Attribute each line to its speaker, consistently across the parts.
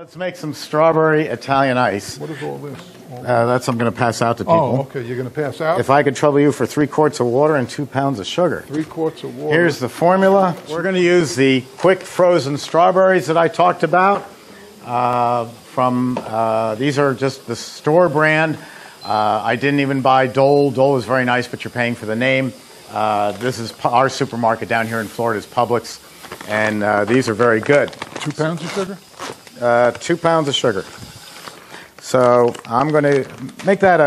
Speaker 1: Let's make some strawberry Italian ice.
Speaker 2: What is all this?
Speaker 1: That's I'm going to pass out to people.
Speaker 2: Oh, okay. You're going to pass out?
Speaker 1: If I could trouble you for 3 quarts of water and 2 pounds of sugar.
Speaker 2: 3 quarts of water.
Speaker 1: Here's the formula. We're going to use the quick frozen strawberries that I talked about. These are just the store brand. I didn't even buy Dole. Dole is very nice, but you're paying for the name. This is our supermarket down here in Florida, is Publix, and these are very good.
Speaker 2: 2 pounds of sugar?
Speaker 1: 2 pounds of sugar. So I'm going to make that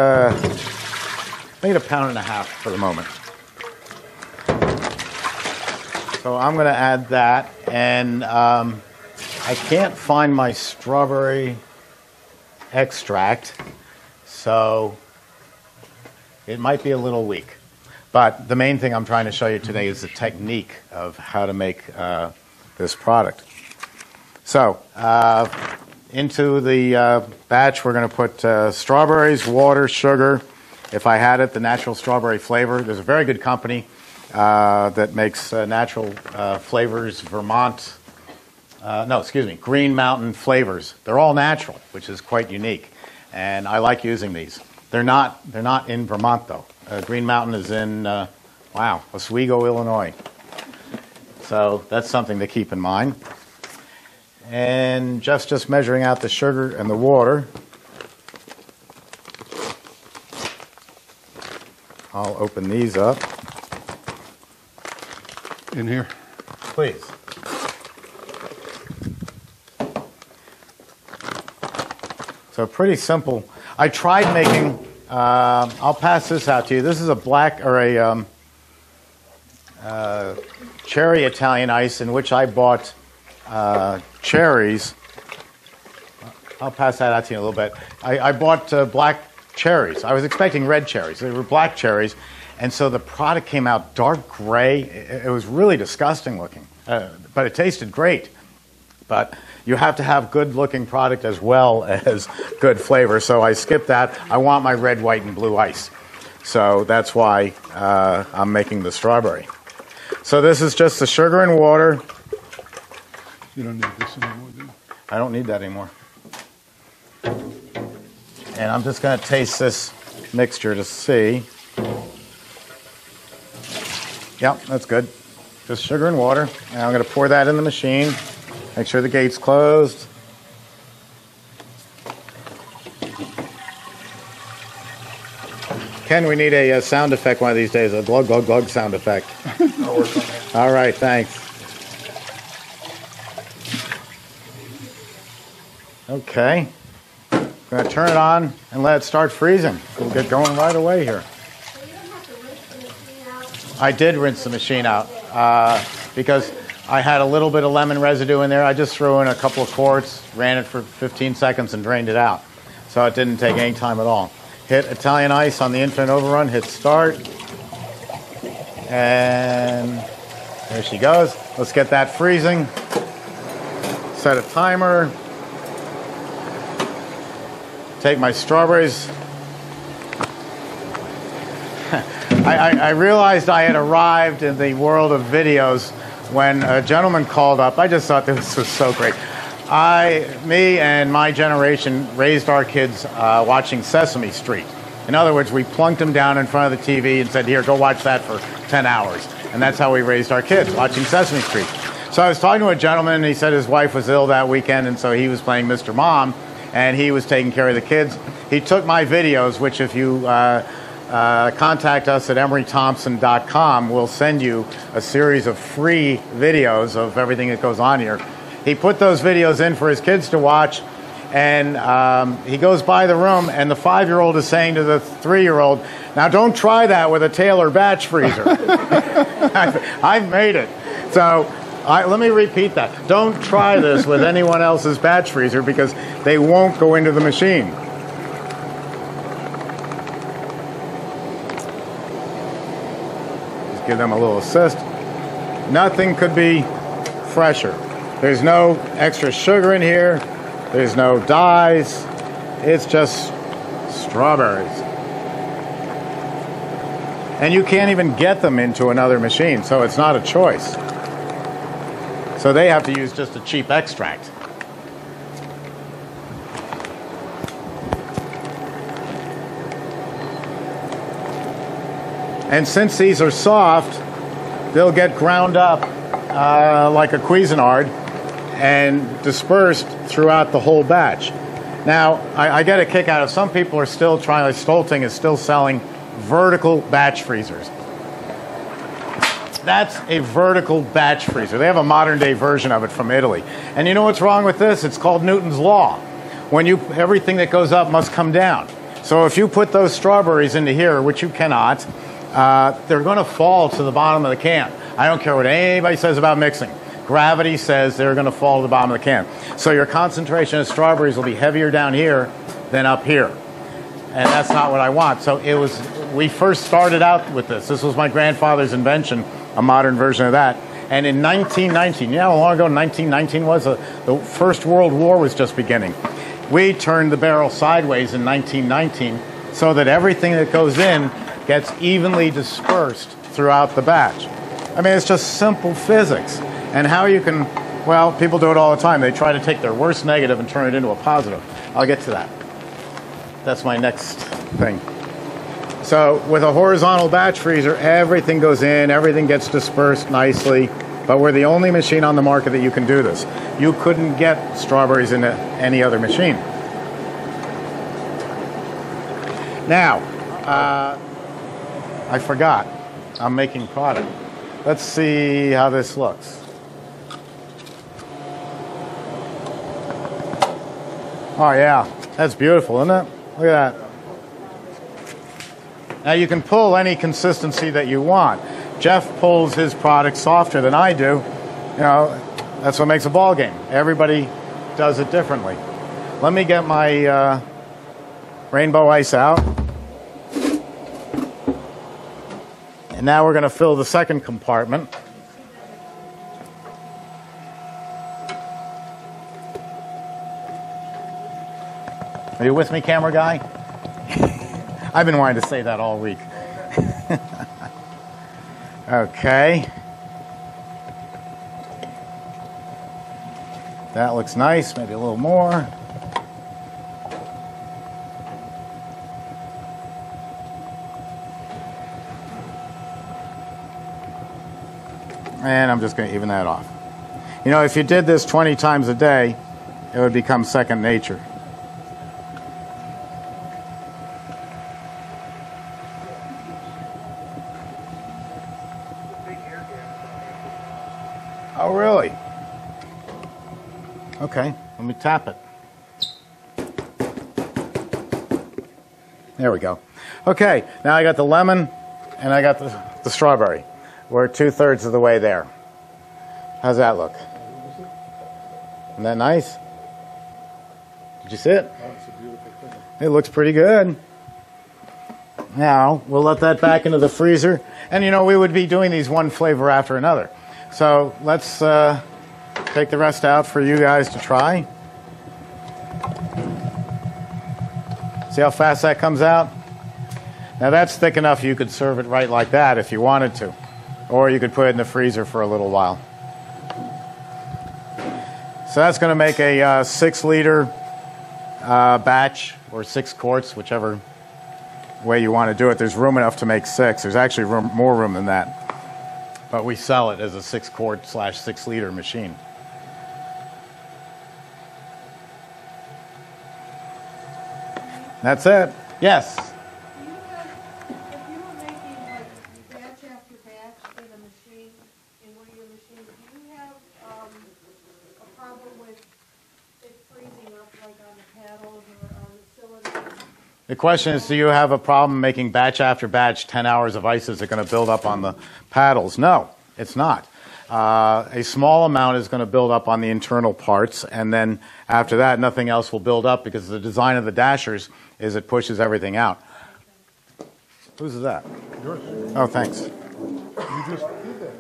Speaker 1: make it 1.5 pounds for the moment. So I'm going to add that, and I can't find my strawberry extract, so it might be a little weak. But the main thing I'm trying to show you today is the technique of how to make this product. So into the batch, we're going to put strawberries, water, sugar. If I had it, the natural strawberry flavor. There's a very good company that makes natural flavors, Green Mountain flavors. They're all natural, which is quite unique, and I like using these. They're not in Vermont though. Green Mountain is in Oswego, Illinois. So that's something to keep in mind. And just measuring out the sugar and the water. I'll open these up.
Speaker 2: In here?
Speaker 1: Please. So pretty simple. I tried making, I'll pass this out to you. This is a cherry Italian ice in which I bought cherries. I'll pass that out to you in a little bit. I bought black cherries. I was expecting red cherries. They were black cherries. And so the product came out dark gray. It was really disgusting looking. But it tasted great. But you have to have good looking product as well as good flavor. So I skipped that. I want my red, white, and blue ice. So that's why I'm making the strawberry. So this is just the sugar and water.
Speaker 2: You don't need this anymore, do you?
Speaker 1: I don't need that anymore. And I'm just going to taste this mixture to see. Yep, that's good. Just sugar and water. And I'm going to pour that in the machine. Make sure the gate's closed. Ken, we need a sound effect one of these days, a glug, glug, glug sound effect. All right, thanks. Okay. I'm going to turn it on and let it start freezing. We'll get going right away here.
Speaker 3: So you don't have to rinse the machine out?
Speaker 1: I did rinse the machine out because I had a little bit of lemon residue in there. I just threw in a couple of quarts, ran it for 15 seconds, and drained it out. So it didn't take any time at all. Hit Italian ice on the infinite overrun, hit start, and there she goes. Let's get that freezing. Set a timer. Take my strawberries. I realized I had arrived in the world of videos when a gentleman called up. I just thought this was so great. Me and my generation raised our kids watching Sesame Street. In other words, we plunked them down in front of the TV and said, here, go watch that for 10 hours. And that's how we raised our kids, watching Sesame Street. So I was talking to a gentleman, and he said his wife was ill that weekend, and so he was playing Mr. Mom, and he was taking care of the kids. He took my videos, which if you contact us at emerythompson.com, we'll send you a series of free videos of everything that goes on here. He put those videos in for his kids to watch, and he goes by the room, and the 5-year-old is saying to the 3-year-old, now don't try that with a Taylor batch freezer. I've made it. So let me repeat that. Don't try this with anyone else's batch freezer because they won't go into the machine. Just give them a little assist. Nothing could be fresher. There's no extra sugar in here. There's no dyes. It's just strawberries. And you can't even get them into another machine, so it's not a choice. So they have to use just a cheap extract. And since these are soft, they'll get ground up like a Cuisinart and dispersed throughout the whole batch. Now, I get a kick out of some people are still trying, like Stolting is still selling vertical batch freezers. That's a vertical batch freezer. They have a modern day version of it from Italy. And you know what's wrong with this? It's called Newton's Law. Everything that goes up must come down. So if you put those strawberries into here, which you cannot, they're going to fall to the bottom of the can. I don't care what anybody says about mixing. Gravity says they're going to fall to the bottom of the can. So your concentration of strawberries will be heavier down here than up here. And that's not what I want. So we first started out with this. This was my grandfather's invention, a modern version of that. And in 1919, you know how long ago 1919 was? The First World War was just beginning. We turned the barrel sideways in 1919 so that everything that goes in gets evenly dispersed throughout the batch. I mean, it's just simple physics. And how you can, well, people do it all the time. They try to take their worst negative and turn it into a positive. I'll get to that. That's my next thing. So with a horizontal batch freezer, everything goes in, everything gets dispersed nicely, but we're the only machine on the market that you can do this. You couldn't get strawberries into any other machine. Now, I forgot. I'm making product. Let's see how this looks. Oh yeah, that's beautiful, isn't it? Look at that. Now you can pull any consistency that you want. Jeff pulls his product softer than I do. You know, that's what makes a ball game. Everybody does it differently. Let me get my rainbow ice out. And now we're going to fill the second compartment. Are you with me, camera guy? I've been wanting to say that all week. Okay. That looks nice. Maybe a little more. And I'm just going to even that off. You know, if you did this 20 times a day, it would become second nature. Oh, really? Okay, let me tap it. There we go. Okay, now I got the lemon and I got the strawberry. We're 2/3 of the way there. How's that look? Isn't that nice? Did you see it?
Speaker 2: That's a beautiful thing.
Speaker 1: It looks pretty good. Now, we'll let that back into the freezer. And you know, we would be doing these one flavor after another. So let's take the rest out for you guys to try. See how fast that comes out? Now that's thick enough you could serve it right like that if you wanted to. Or you could put it in the freezer for a little while. So that's going to make a 6-liter batch, or 6 quarts, whichever way you want to do it. There's room enough to make 6. There's actually more room than that. But we sell it as a 6-quart / 6-liter machine. That's it. Yes?
Speaker 3: If you were making like batch after batch in a machine, in one of your machines, do you have a problem with it freezing up like on the paddles or on the cylinders?
Speaker 1: The question is, do you have a problem making batch after batch 10 hours of ice? Is it going to build up on the paddles? No, it's not. A small amount is going to build up on the internal parts, and then after that, nothing else will build up because the design of the dashers is it pushes everything out. Whose is that?
Speaker 2: Yours.
Speaker 1: Oh, thanks.
Speaker 2: You just did that.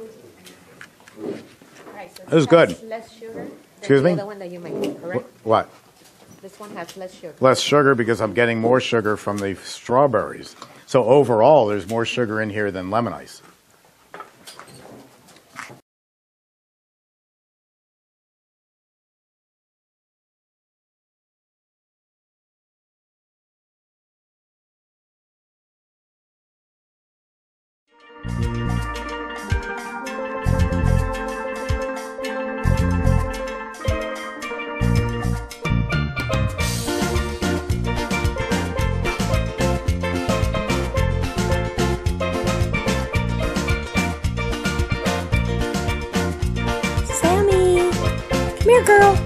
Speaker 4: Right, so
Speaker 1: It was
Speaker 4: this has
Speaker 1: good.
Speaker 4: less sugar than
Speaker 1: Excuse
Speaker 4: the
Speaker 1: me?
Speaker 4: other one that you make, correct?
Speaker 1: What?
Speaker 4: This one has less sugar.
Speaker 1: Less sugar because I'm getting more sugar from the strawberries. So overall, there's more sugar in here than lemon ice.
Speaker 5: Sammy, come here, girl.